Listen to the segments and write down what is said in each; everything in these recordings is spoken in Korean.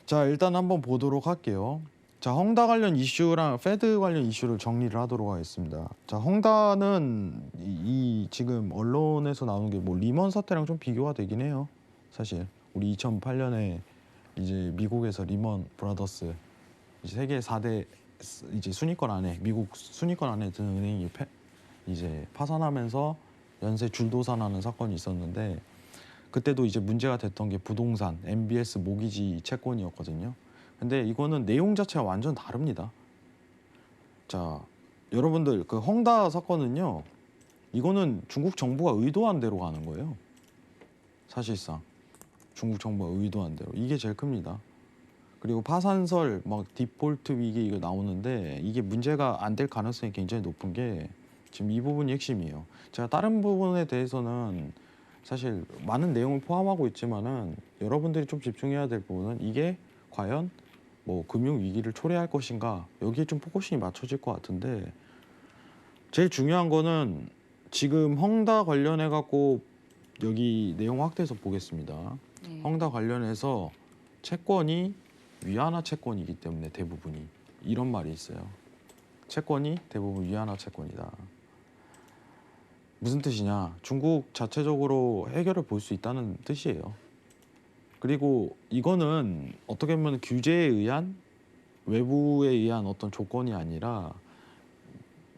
자, 일단 한번 보도록 할게요. 자, 헝다 관련 이슈랑 패드 관련 이슈를 정리를 하도록 하겠습니다. 자, 헝다는 이 지금 언론에서 나오는 게 뭐 리먼 사태랑 좀 비교가 되긴 해요. 사실 우리 2008년에 이제 미국에서 리먼 브라더스 이제 세계 4대 이제 순위권 안에 미국 순위권 안에 드는 은행이 이제 파산하면서 연쇄 줄도산하는 사건이 있었는데 그때도 이제 문제가 됐던 게 부동산, MBS 모기지 채권이었거든요. 근데 이거는 내용 자체가 완전 다릅니다. 자, 여러분들 그 헝다 사건은요. 이거는 중국 정부가 의도한 대로 가는 거예요. 사실상 중국 정부가 의도한 대로 이게 제일 큽니다. 그리고 파산설, 막 디폴트 위기 이거 나오는데 이게 문제가 안 될 가능성이 굉장히 높은 게 지금 이 부분이 핵심이에요. 제가 다른 부분에 대해서는 사실 많은 내용을 포함하고 있지만은 여러분들이 좀 집중해야 될 부분은 이게 과연 뭐 금융 위기를 초래할 것인가 여기에 좀 포커싱이 맞춰질 것 같은데 제일 중요한 거는 지금 헝다 관련해 갖고 여기 내용 확대해서 보겠습니다. 네. 헝다 관련해서 채권이 위안화 채권이기 때문에 대부분이 이런 말이 있어요. 채권이 대부분 위안화 채권이다. 무슨 뜻이냐? 중국 자체적으로 해결을 볼 수 있다는 뜻이에요. 그리고 이거는 어떻게 보면 규제에 의한 외부에 의한 어떤 조건이 아니라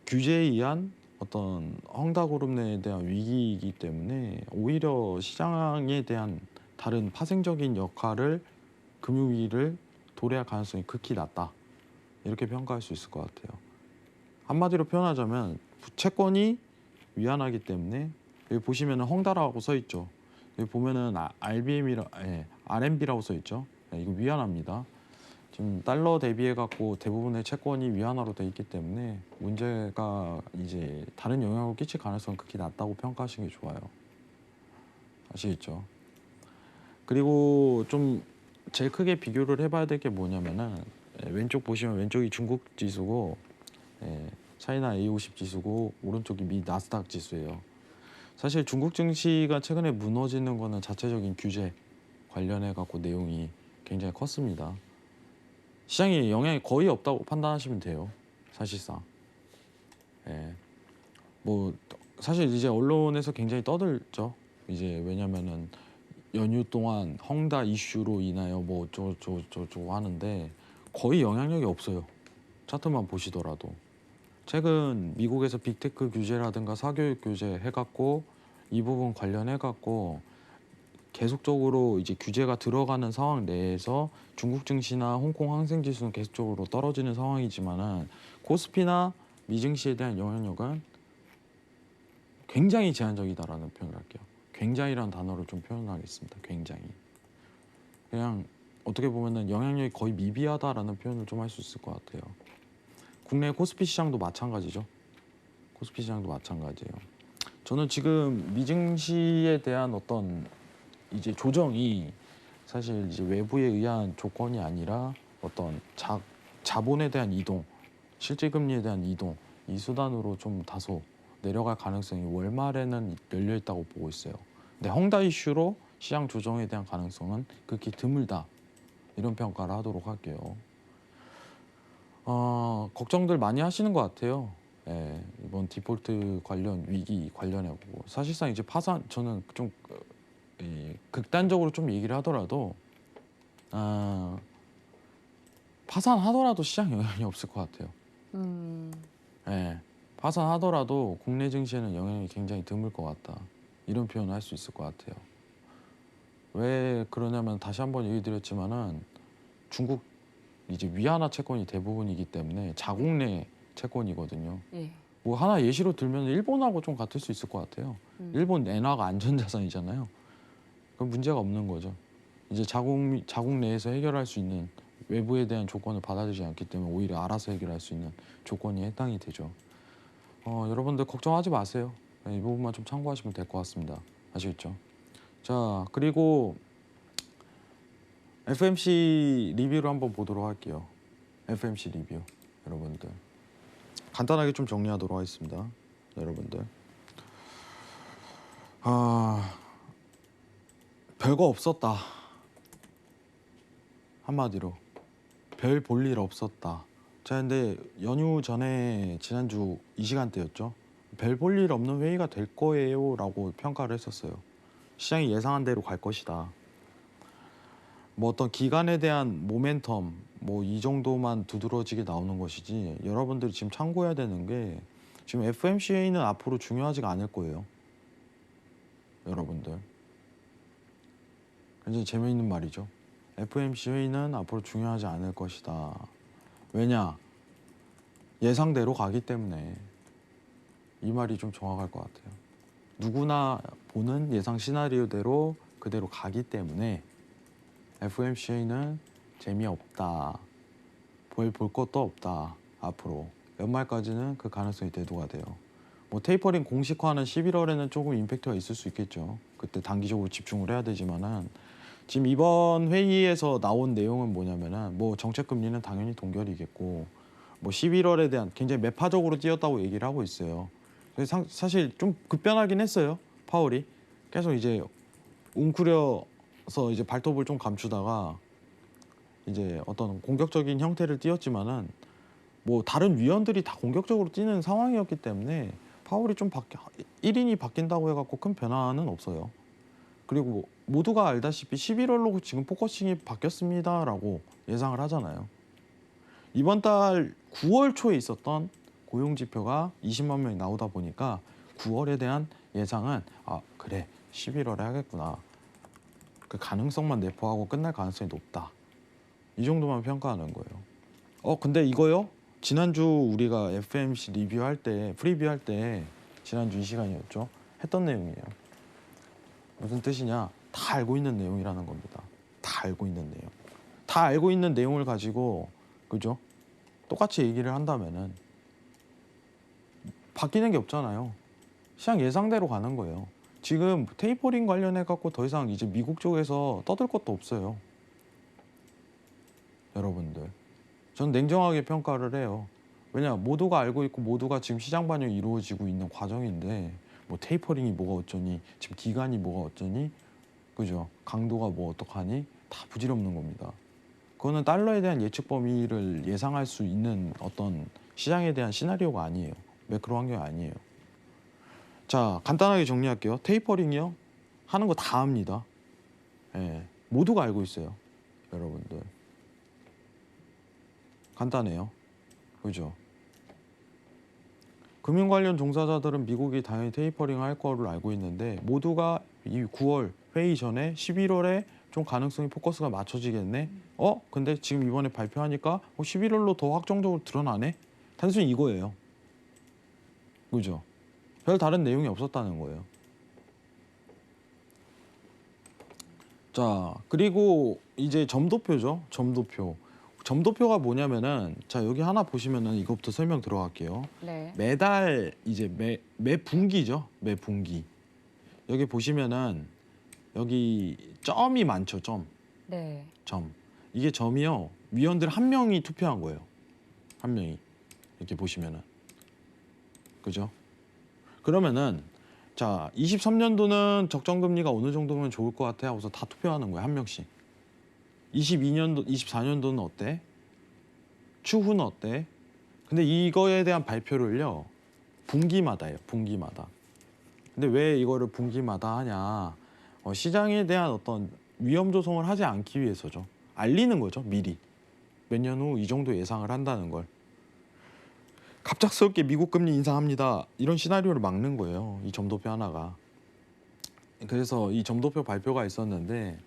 규제에 의한 어떤 헝다그룹 내에 대한 위기이기 때문에 오히려 시장에 대한 다른 파생적인 역할을 금융위기를 도래할 가능성이 극히 낮다. 이렇게 평가할 수 있을 것 같아요. 한마디로 표현하자면 채권이 위안화이기 때문에 여기 보시면은 헝다라고 써 있죠. 여기 보면은 RMB라고 써 있죠. 이거 위안화입니다. 지금 달러 대비해 갖고 대부분의 채권이 위안화로 돼 있기 때문에 문제가 이제 다른 영향을 끼칠 가능성은 극히 낮다고 평가하시는 게 좋아요. 아시겠죠? 그리고 좀 제일 크게 비교를 해봐야 될 게 뭐냐면은 왼쪽 보시면 왼쪽이 중국 지수고 차이나 A50 지수고 오른쪽이 미 나스닥 지수예요. 사실 중국 증시가 최근에 무너지는 거는 자체적인 규제 관련해 갖고 내용이 굉장히 컸습니다. 시장에 영향이 거의 없다고 판단하시면 돼요. 사실상. 뭐 사실 이제 언론에서 굉장히 떠들죠. 이제 왜냐면은 연휴 동안 헝다 이슈로 인하여 뭐 어쩌고 하는데 거의 영향력이 없어요. 차트만 보시더라도. 최근 미국에서 빅테크 규제라든가 사교육 규제 해갖고 이 부분 관련해갖고 계속적으로 이제 규제가 들어가는 상황 내에서 중국 증시나 홍콩 항생 지수는 계속적으로 떨어지는 상황이지만은 코스피나 미증시에 대한 영향력은 굉장히 제한적이다라는 표현을 할게요. 굉장히라는 단어를 좀 표현하겠습니다. 굉장히. 그냥 어떻게 보면은 영향력이 거의 미비하다라는 표현을 좀 할 수 있을 것 같아요. 국내 코스피 시장도 마찬가지죠. 코스피 시장도 마찬가지예요. 저는 지금 미증시에 대한 어떤 이제 조정이 사실 이제 외부에 의한 조건이 아니라 어떤 자본에 대한 이동, 실질 금리에 대한 이동 이 수단으로 좀 다소 내려갈 가능성이 월말에는 열려 있다고 보고 있어요. 근데 헝다 이슈로 시장 조정에 대한 가능성은 극히 드물다. 이런 평가를 하도록 할게요. 걱정들 많이 하시는 것 같아요. 이번 디폴트 관련 위기 관련해고 사실상 이제 파산 저는 좀 극단적으로 좀 얘기를 하더라도 파산하더라도 시장 영향이 없을 것 같아요. 파산하더라도 국내 증시에는 영향이 굉장히 드물 것 같다. 이런 표현을 할 수 있을 것 같아요. 왜 그러냐면 다시 한번 얘기 드렸지만은 중국 이제 위안화 채권이 대부분이기 때문에 자국 내 채권이거든요. 예. 뭐 하나 예시로 들면 일본하고 좀 같을 수 있을 것 같아요. 일본 엔화가 안전자산이잖아요. 그럼 문제가 없는 거죠. 이제 자국 내에서 해결할 수 있는 외부에 대한 조건을 받아들이지 않기 때문에 오히려 알아서 해결할 수 있는 조건이 해당이 되죠. 여러분들 걱정하지 마세요. 이 부분만 좀 참고하시면 될 것 같습니다. 아시겠죠? 자, 그리고 FMC 리뷰를 한번 보도록 할게요. FMC 리뷰 여러분들 간단하게 좀 정리하도록 하겠습니다. 여러분들 별거 없었다. 한마디로 별 볼 일 없었다. 자, 근데 연휴 전에 지난주 이 시간대였죠. 별 볼 일 없는 회의가 될 거예요라고 평가를 했었어요. 시장이 예상한 대로 갈 것이다. 뭐 어떤 기간에 대한 모멘텀 뭐 이 정도만 두드러지게 나오는 것이지, 여러분들이 지금 참고해야 되는 게 지금 FMCA는 앞으로 중요하지가 않을 거예요. 여러분들 굉장히 재미있는 말이죠. FMCA는 앞으로 중요하지 않을 것이다. 왜냐? 예상대로 가기 때문에. 이 말이 좀 정확할 것 같아요. 누구나 보는 예상 시나리오대로 그대로 가기 때문에 FMCA는 재미없다. 볼 것도 없다. 앞으로 연말까지는 그 가능성이 대두가 돼요. 뭐 테이퍼링 공식화는 11월에는 조금 임팩트가 있을 수 있겠죠. 그때 단기적으로 집중을 해야 되지만은 지금 이번 회의에서 나온 내용은 뭐냐면은 뭐 정책 금리는 당연히 동결이겠고, 뭐 11월에 대한 굉장히 매파적으로 뛰었다고 얘기를 하고 있어요. 그래서 사실 좀 급변하긴 했어요. 파월이 계속 이제 웅크려서 이제 발톱을 좀 감추다가 이제 어떤 공격적인 형태를 띄었지만은 뭐 다른 위원들이 다 공격적으로 뛰는 상황이었기 때문에 파월이 좀 1인이 바뀐다고 해갖고 큰 변화는 없어요. 그리고 모두가 알다시피 11월로 지금 포커싱이 바뀌었습니다라고 예상을 하잖아요. 이번 달 9월 초에 있었던 고용지표가 20만 명이 나오다 보니까 9월에 대한 예상은 그래 11월에 하겠구나. 그 가능성만 내포하고 끝날 가능성이 높다. 이 정도만 평가하는 거예요. 근데 이거요? 지난주 우리가 FMC 리뷰할 때, 프리뷰할 때 지난주 이 시간이었죠. 했던 내용이에요. 무슨 뜻이냐? 다 알고 있는 내용이라는 겁니다. 다 알고 있는 내용. 다 알고 있는 내용을 가지고, 그죠? 똑같이 얘기를 한다면은 바뀌는 게 없잖아요. 시장 예상대로 가는 거예요. 지금 테이퍼링 관련해 갖고 더 이상 이제 미국 쪽에서 떠들 것도 없어요. 여러분들, 전 냉정하게 평가를 해요. 왜냐, 모두가 알고 있고 모두가 지금 시장 반영이 이루어지고 있는 과정인데 뭐 테이퍼링이 뭐가 어쩌니, 지금 기간이 뭐가 어쩌니, 그죠? 강도가 뭐 어떡하니, 다 부질없는 겁니다. 그거는 달러에 대한 예측 범위를 예상할 수 있는 어떤 시장에 대한 시나리오가 아니에요. 매크로 환경이 아니에요. 자, 간단하게 정리할게요. 테이퍼링이요? 하는 거 다 합니다. 예, 모두가 알고 있어요. 여러분들. 간단해요. 그죠? 금융 관련 종사자들은 미국이 당연히 테이퍼링 할 거를 알고 있는데 모두가 이 9월 회의 전에 11월에 좀 가능성이 포커스가 맞춰지겠네. 근데 지금 이번에 발표하니까 11월로 더 확정적으로 드러나네. 단순히 이거예요. 그죠? 별 다른 내용이 없었다는 거예요. 자, 그리고 이제 점도표죠. 점도표가 뭐냐면은, 자, 여기 하나 보시면은 이것부터 설명 들어갈게요. 네. 매달 이제 매 분기죠. 매 분기. 여기 보시면은 여기 점이 많죠. 점. 이게 점이요. 위원들 한 명이 투표한 거예요. 한 명이. 이렇게 보시면은. 그죠? 그러면은 자, 23년도는 적정금리가 어느 정도면 좋을 것 같아 하고서 다 투표하는 거예요. 한 명씩. 22년도, 24년도는 어때? 추후는 어때? 근데 이거에 대한 발표를요, 분기마다 해요. 분기마다. 근데 왜 이거를 분기마다 하냐? 시장에 대한 어떤 위험 조성을 하지 않기 위해서죠. 알리는 거죠, 미리. 몇 년 후 이 정도 예상을 한다는 걸. 갑작스럽게 미국 금리 인상합니다. 이런 시나리오를 막는 거예요. 이 점도표 하나가. 그래서 이 점도표 발표가 있었는데,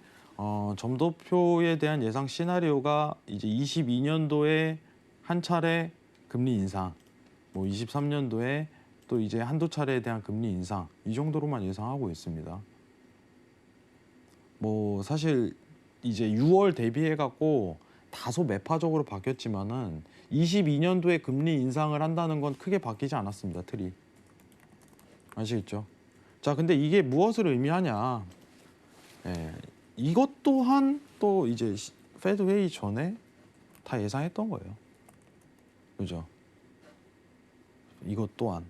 점도표에 대한 예상 시나리오가 이제 22년도에 한 차례 금리 인상, 뭐 23년도에 또 이제 한두 차례에 대한 금리 인상, 이 정도로만 예상하고 있습니다. 뭐 사실 이제 6월 대비해 갖고 다소 매파적으로 바뀌었지만은 22년도에 금리 인상을 한다는 건 크게 바뀌지 않았습니다. 틀이. 아시겠죠? 자, 근데 이게 무엇을 의미하냐? 이것 또한 또 이제 페드 회의 전에 다 예상했던 거예요. 그죠? 이것 또한.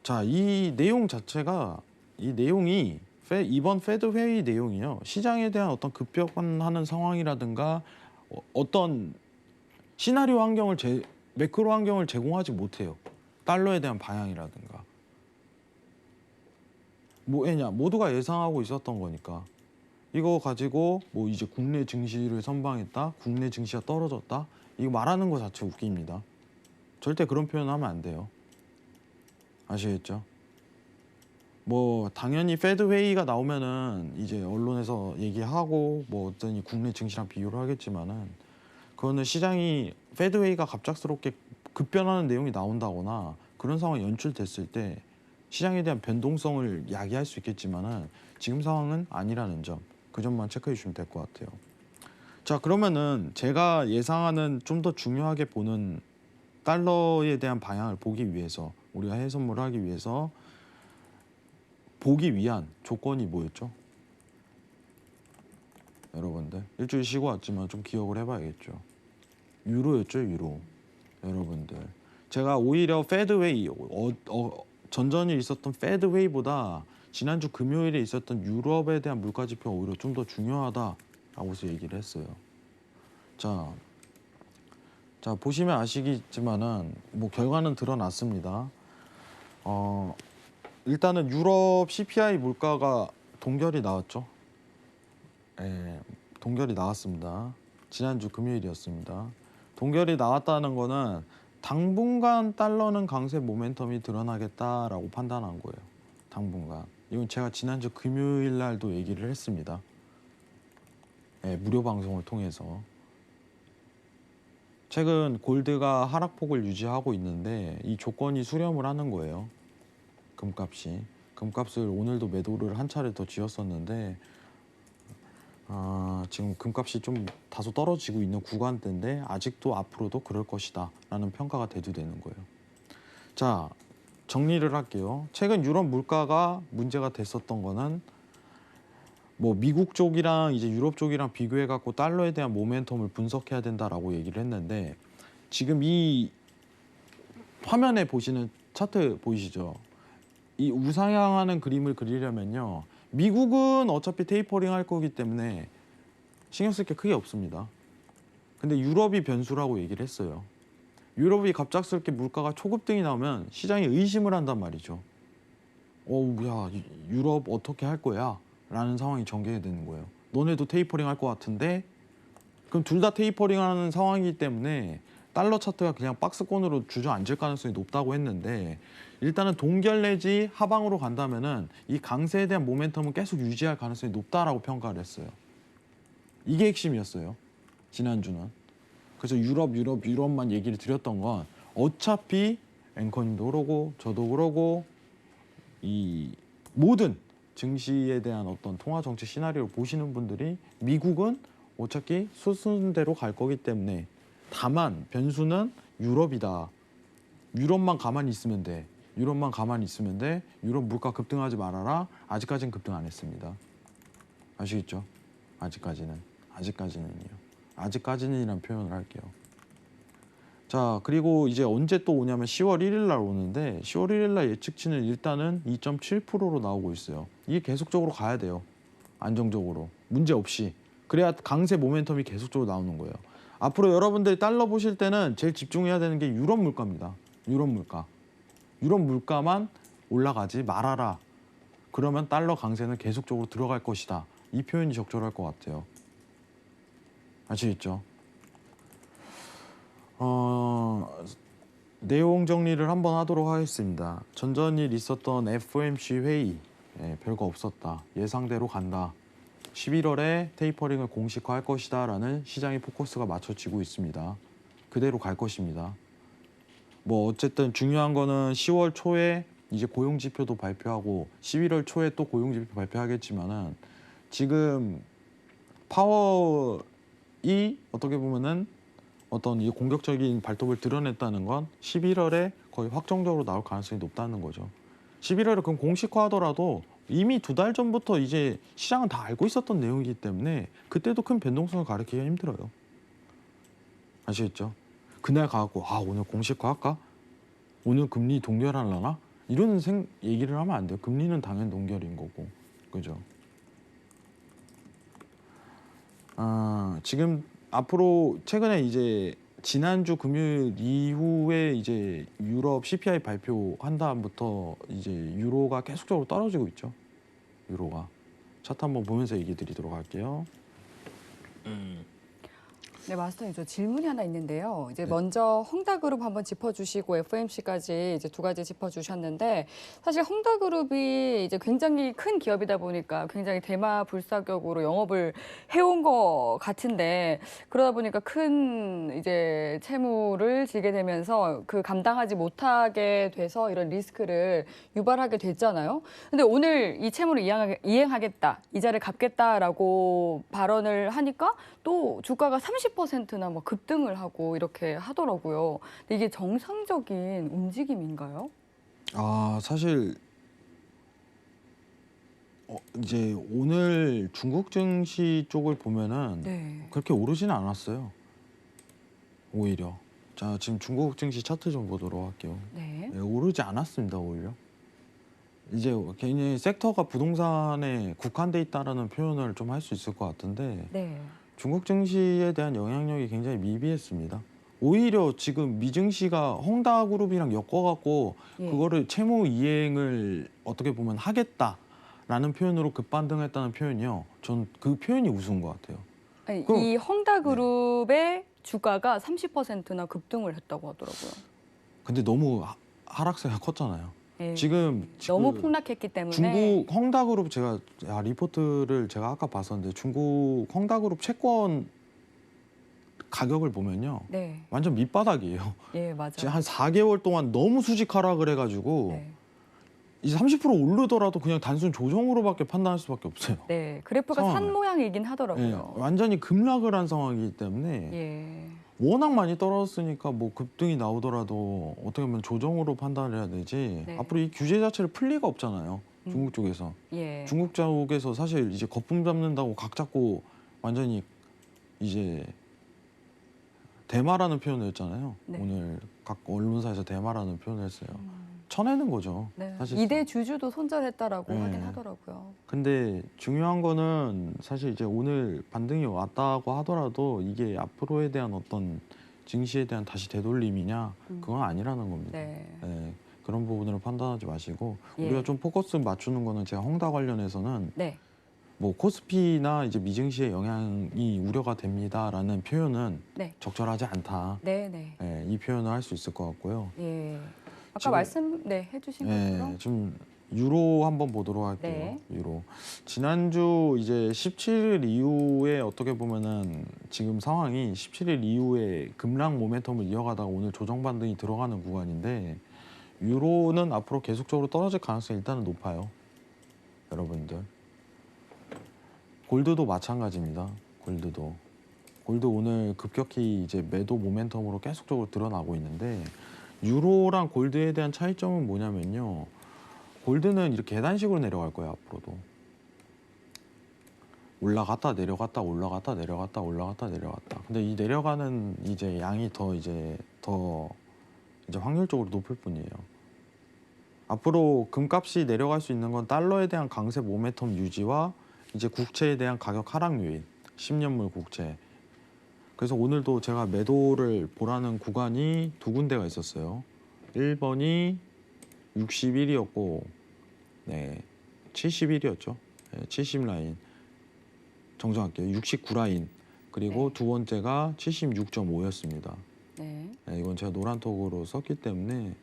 자, 이 내용 자체가, 이 내용이 이번 페드 회의 내용이요. 시장에 대한 어떤 급변하는 상황이라든가 어떤 시나리오 환경을 매크로 환경을 제공하지 못해요. 달러에 대한 방향이라든가. 왜냐? 모두가 예상하고 있었던 거니까. 이거 가지고 뭐 이제 국내 증시를 선방했다. 국내 증시가 떨어졌다. 이거 말하는 거 자체 웃깁니다. 절대 그런 표현하면 안 돼요. 아시겠죠? 뭐 당연히 페드 회의가 나오면은 이제 언론에서 얘기하고 뭐 어떤 국내 증시랑 비교를 하겠지만은 그거는 시장이 페드 회의가 갑작스럽게 급변하는 내용이 나온다거나 그런 상황이 연출됐을 때 시장에 대한 변동성을 야기할 수 있겠지만은 지금 상황은 아니라는 점, 그 점만 체크해 주시면 될 것 같아요. 자, 그러면은 제가 예상하는 좀 더 중요하게 보는 달러에 대한 방향을 보기 위해서, 우리가 해외 선물을 하기 위해서 보기 위한 조건이 뭐였죠? 여러분들 일주일 쉬고 왔지만 좀 기억을 해봐야겠죠. 유로였죠, 유로. 여러분들 제가 오히려 페드웨이 전전일 있었던 페드웨이보다 지난주 금요일에 있었던 유럽에 대한 물가지표가 오히려 좀 더 중요하다라고 해서 얘기를 했어요. 자 보시면 아시겠지만은 뭐 결과는 드러났습니다. 일단은 유럽 CPI 물가가 동결이 나왔죠. 예, 동결이 나왔습니다. 지난주 금요일이었습니다. 동결이 나왔다는 거는 당분간 달러는 강세 모멘텀이 드러나겠다라고 판단한 거예요. 당분간. 이건 제가 지난주 금요일 날도 얘기를 했습니다. 예, 무료 방송을 통해서. 최근 골드가 하락폭을 유지하고 있는데 이 조건이 수렴을 하는 거예요. 금값이. 금값을 오늘도 매도를 한 차례 더 쥐었었는데 지금 금값이 좀 다소 떨어지고 있는 구간대인데 아직도 앞으로도 그럴 것이다 라는 평가가 대두되는 거예요. 자, 정리를 할게요. 최근 유럽 물가가 문제가 됐었던 거는 뭐 미국 쪽이랑 이제 유럽 쪽이랑 비교해 갖고 달러에 대한 모멘텀을 분석해야 된다라고 얘기를 했는데 지금 이 화면에 보시는 차트 보이시죠? 이 우상향하는 그림을 그리려면요. 미국은 어차피 테이퍼링 할 거기 때문에 신경 쓸 게 크게 없습니다. 근데 유럽이 변수라고 얘기를 했어요. 유럽이 갑작스럽게 물가가 초급등이 나오면 시장이 의심을 한단 말이죠. 야, 유럽 어떻게 할 거야? 라는 상황이 전개가 되는 거예요. 너네도 테이퍼링 할 것 같은데? 그럼 둘 다 테이퍼링 하는 상황이기 때문에 달러 차트가 그냥 박스권으로 주저앉을 가능성이 높다고 했는데 일단은 동결 내지 하방으로 간다면은 이 강세에 대한 모멘텀은 계속 유지할 가능성이 높다라고 평가를 했어요. 이게 핵심이었어요. 지난주는. 그래서 유럽만 얘기를 드렸던 건 어차피 앵커님도 그러고 저도 그러고 이 모든 증시에 대한 어떤 통화 정책 시나리오를 보시는 분들이 미국은 어차피 수순대로 갈 거기 때문에 다만 변수는 유럽이다. 유럽만 가만히 있으면 돼. 유럽만 가만히 있으면 돼. 유럽 물가 급등하지 말아라. 아직까지는 급등 안 했습니다. 아시겠죠? 아직까지는요. 아직까지는이란 표현을 할게요. 자, 그리고 이제 언제 또 오냐면 10월 1일 날 오는데 10월 1일 날 예측치는 일단은 2.7%로 나오고 있어요. 이게 계속적으로 가야 돼요. 안정적으로. 문제 없이. 그래야 강세 모멘텀이 계속적으로 나오는 거예요. 앞으로 여러분들이 달러 보실 때는 제일 집중해야 되는 게 유럽 물가입니다. 유럽 물가. 유럽 물가만 올라가지 말아라. 그러면 달러 강세는 계속적으로 들어갈 것이다. 이 표현이 적절할 것 같아요. 아시겠죠? 내용 정리를 한번 하도록 하겠습니다. 전전일 있었던 FOMC 회의 별거 없었다. 예상대로 간다. 11월에 테이퍼링을 공식화할 것이다 라는 시장의 포커스가 맞춰지고 있습니다. 그대로 갈 것입니다. 뭐 어쨌든 중요한 거는 10월 초에 이제 고용지표도 발표하고 11월 초에 또 고용지표 발표하겠지만은 지금 파월이 어떻게 보면은 어떤 이 공격적인 발톱을 드러냈다는 건 11월에 거의 확정적으로 나올 가능성이 높다는 거죠. 11월에 그럼 공식화하더라도 이미 2달 전부터 이제 시장은 다 알고 있었던 내용이기 때문에 그때도 큰 변동성을 가리키기가 힘들어요. 아시겠죠? 그날 가갖고 오늘 공식화할까? 오늘 금리 동결하려나? 이런 얘기를 하면 안 돼요. 금리는 당연 동결인 거고. 그죠? 지금 앞으로 최근에 이제 지난주 금요일 이후에 이제 유럽 CPI 발표한 다음부터 이제 유로가 계속적으로 떨어지고 있죠. 유로가. 차트 한번 보면서 얘기 드리도록 할게요. 네, 마스터님, 저 질문이 하나 있는데요. 이제 네. 먼저 헝다그룹 한번 짚어주시고 FMC까지 이제 두 가지 짚어주셨는데, 사실 헝다그룹이 이제 굉장히 큰 기업이다 보니까 굉장히 대마불사격으로 영업을 해온 것 같은데, 그러다 보니까 큰 이제 채무를 지게 되면서 그 감당하지 못하게 돼서 이런 리스크를 유발하게 됐잖아요. 근데 오늘 이 채무를 이행하겠다, 이자를 갚겠다라고 발언을 하니까 또 주가가 30%나 뭐 급등을 하고 이렇게 하더라고요. 근데 이게 정상적인 움직임인가요? 사실 이제 오늘 중국 증시 쪽을 보면은 네. 그렇게 오르지는 않았어요. 오히려. 자, 지금 중국 증시 차트 좀 보도록 할게요. 네. 네, 오르지 않았습니다, 오히려. 이제 괜히 섹터가 부동산에 국한돼 있다라는 표현을 좀 할 수 있을 것 같은데 네. 중국 증시에 대한 영향력이 굉장히 미비했습니다. 오히려 지금 미증시가 헝다그룹이랑 엮어갖고 예. 그거를 채무 이행을 어떻게 보면 하겠다라는 표현으로 급반등했다는 표현이요. 전 그 표현이 우스운 것 같아요. 아니, 그럼- 이 헝다그룹의 주가가 30%나 급등을 했다고 하더라고요. 근데 너무 하락세가 컸잖아요. 예. 지금 너무 그 폭락했기 때문에. 중국 헝다그룹 제가 리포트를 제가 아까 봤었는데 중국 헝다그룹 채권 가격을 보면요. 네. 완전 밑바닥이에요. 예, 맞아요. 지금 한 4개월 동안 너무 수직 하락을 해가지고 네. 이제 30% 오르더라도 그냥 단순 조정으로밖에 판단할 수밖에 없어요. 네. 그래프가 산 상황을. 모양이긴 예, 하더라고요. 완전히 급락을 한 상황이기 때문에 예. 워낙 많이 떨어졌으니까 뭐 급등이 나오더라도 어떻게 보면 조정으로 판단을 해야 되지. 네. 앞으로 이 규제 자체를 풀 리가 없잖아요. 중국 쪽에서. 예. 중국 쪽에서 사실 이제 거품 잡는다고 각 잡고 완전히 이제 대마라는 표현을 했잖아요. 네. 오늘 각 언론사에서 대마라는 표현을 했어요. 쳐내는 거죠. 네. 사실. 2대 주주도 손절했다라고 네. 하긴 하더라고요. 근데 중요한 거는 사실 이제 오늘 반등이 왔다고 하더라도 이게 앞으로에 대한 어떤 증시에 대한 다시 되돌림이냐 그건 아니라는 겁니다. 네. 네, 그런 부분으로 판단하지 마시고 예. 우리가 좀 포커스 맞추는 거는 제가 헝다 관련해서는 네. 뭐 코스피나 이제 미증시의 영향이 우려가 됩니다라는 표현은 네. 적절하지 않다. 네, 네. 예, 이 표현을 할 수 있을 것 같고요. 예. 아까 지금- 말씀 해주신 것처럼 예, 좀 유로 한번 보도록 할게요. 네. 유로. 지난주 이제 17일 이후에 어떻게 보면은 지금 상황이 17일 이후에 급락 모멘텀을 이어가다가 오늘 조정 반등이 들어가는 구간인데 유로는 앞으로 계속적으로 떨어질 가능성이 일단은 높아요. 여러분들. 골드도 마찬가지입니다. 골드 오늘 급격히 이제 매도 모멘텀으로 계속적으로 드러나고 있는데 유로랑 골드에 대한 차이점은 뭐냐면요. 골드는 이렇게 계단식으로 내려갈 거예요. 앞으로도. 올라갔다 내려갔다 올라갔다 내려갔다 올라갔다 내려갔다. 근데 이 내려가는 이제 양이 더 이제 확률적으로 높을 뿐이에요. 앞으로 금값이 내려갈 수 있는 건 달러에 대한 강세 모멘텀 유지와 이제 국채에 대한 가격 하락 요인, 10년물 국채. 그래서 오늘도 제가 매도를 보라는 구간이 두 군데가 있었어요. 1번이 61이었고, 네, 71이었죠. 네, 70 라인. 정정할게요. 69 라인. 그리고 네. 두 번째가 76.5였습니다. 네. 네, 이건 제가 노란톡으로 썼기 때문에.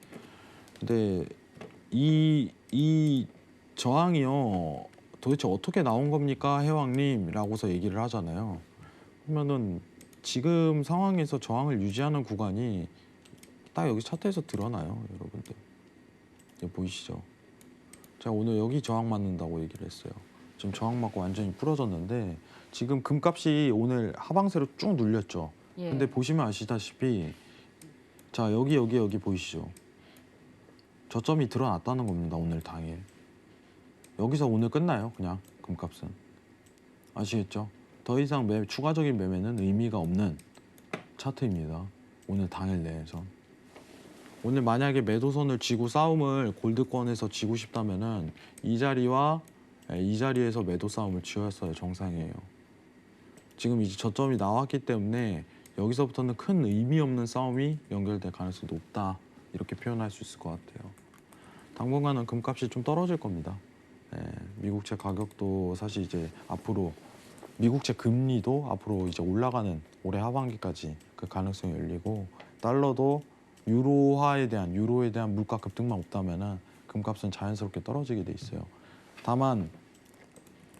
근데 이 저항이요. 도대체 어떻게 나온 겁니까, 해왕님?라고서 얘기를 하잖아요. 그러면은 지금 상황에서 저항을 유지하는 구간이 딱 여기 차트에서 드러나요, 여러분들. 여기 보이시죠? 제가 오늘 여기 저항 맞는다고 얘기를 했어요. 지금 저항 맞고 완전히 부러졌는데 지금 금값이 오늘 하방세로 쭉 눌렸죠. 예. 근데 보시면 아시다시피 자 여기 보이시죠? 저점이 드러났다는 겁니다. 오늘 당일. 여기서 오늘 끝나요. 그냥 금값은. 아시겠죠? 더 이상 추가적인 매매는 의미가 없는 차트입니다. 오늘 당일 내에서. 오늘 만약에 매도선을 쥐고 싸움을 골드권에서 쥐고 싶다면은 이 자리와 이 자리에서 매도 싸움을 쥐었어야 정상이에요. 지금 이제 저점이 나왔기 때문에 여기서부터는 큰 의미 없는 싸움이 연결될 가능성이 높다. 이렇게 표현할 수 있을 것 같아요. 당분간은 금값이 좀 떨어질 겁니다. 미국채 가격도 사실 이제 앞으로 미국채 금리도 앞으로 이제 올라가는 올해 하반기까지 그 가능성이 열리고 달러도 유로에 대한 물가 급등만 없다면은 금값은 자연스럽게 떨어지게 돼 있어요. 다만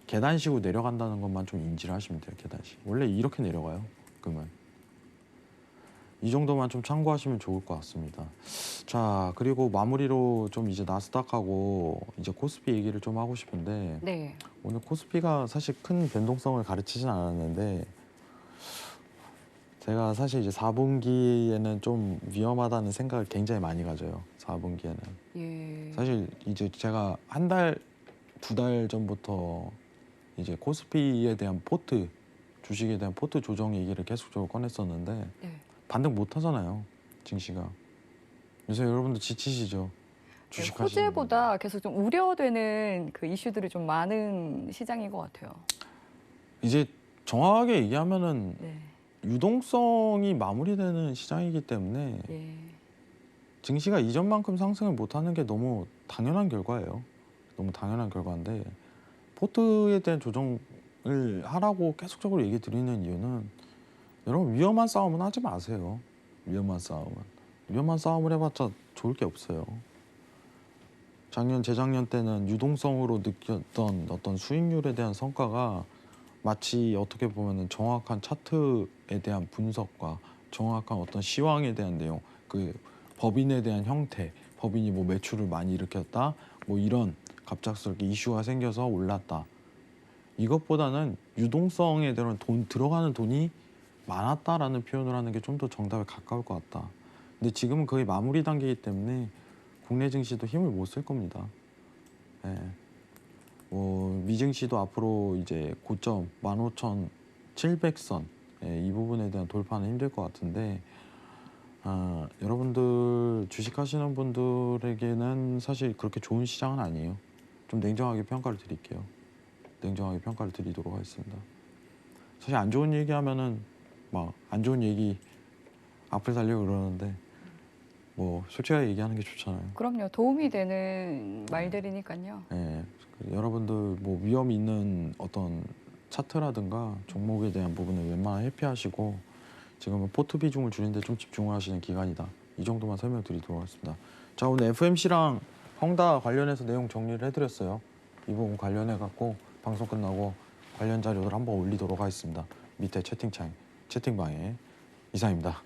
계단식으로 내려간다는 것만 좀 인지를 하시면 돼요. 계단식. 원래 이렇게 내려가요. 금은. 이 정도만 좀 참고하시면 좋을 것 같습니다. 자, 그리고 마무리로 좀 이제 나스닥하고 이제 코스피 얘기를 좀 하고 싶은데 네. 오늘 코스피가 사실 큰 변동성을 가르치진 않았는데 제가 사실 이제 4분기에는 좀 위험하다는 생각을 굉장히 많이 가져요. 4분기에는. 예. 사실 이제 제가 한 달, 두 달 전부터 이제 코스피에 대한 주식에 대한 포트 조정 얘기를 계속적으로 꺼냈었는데 네. 반등 못 하잖아요. 증시가. 요새 여러분들 지치시죠? 네, 주식하시는 호재보다 계속 좀 우려되는 그 이슈들이 좀 많은 시장인 것 같아요. 이제 정확하게 얘기하면은 네. 유동성이 마무리되는 시장이기 때문에 예. 증시가 이전만큼 상승을 못하는 게 너무 당연한 결과예요. 너무 당연한 결과인데 포트에 대한 조정을 하라고 계속적으로 얘기 드리는 이유는 여러분 위험한 싸움은 하지 마세요. 위험한 싸움을 해봤자 좋을 게 없어요. 재작년 때는 유동성으로 느꼈던 어떤 수익률에 대한 성과가 마치 어떻게 보면은 정확한 차트에 대한 분석과 정확한 어떤 시황에 대한 내용, 그 법인에 대한 형태, 법인이 뭐 매출을 많이 일으켰다, 뭐 이런 갑작스럽게 이슈가 생겨서 올랐다. 이것보다는 유동성에 대한 들어가는 돈이 많았다라는 표현을 하는 게 좀 더 정답에 가까울 것 같다. 근데 지금은 거의 마무리 단계이기 때문에 국내 증시도 힘을 못 쓸 겁니다. 예. 미증시도 앞으로 이제 고점 15,700선 이 부분에 대한 돌파는 힘들 것 같은데 여러분들 주식하시는 분들에게는 사실 그렇게 좋은 시장은 아니에요. 좀 냉정하게 평가를 드릴게요. 냉정하게 평가를 드리도록 하겠습니다. 사실 안 좋은 얘기하면은 막 안 좋은 얘기 앞을 달려고 그러는데 뭐 솔직하게 얘기하는 게 좋잖아요. 그럼요. 도움이 되는 말들이니까요. 예, 여러분들 뭐 위험 있는 어떤 차트라든가 종목에 대한 부분을 웬만하면 회피하시고 지금은 포트 비중을 줄이는데 좀 집중을 하시는 기간이다. 이 정도만 설명드리도록 하겠습니다. 자, 오늘 FMC랑 헝다 관련해서 내용 정리를 해드렸어요. 이 부분 관련해 갖고 방송 끝나고 관련 자료를 한번 올리도록 하겠습니다. 밑에 채팅방에 이상입니다.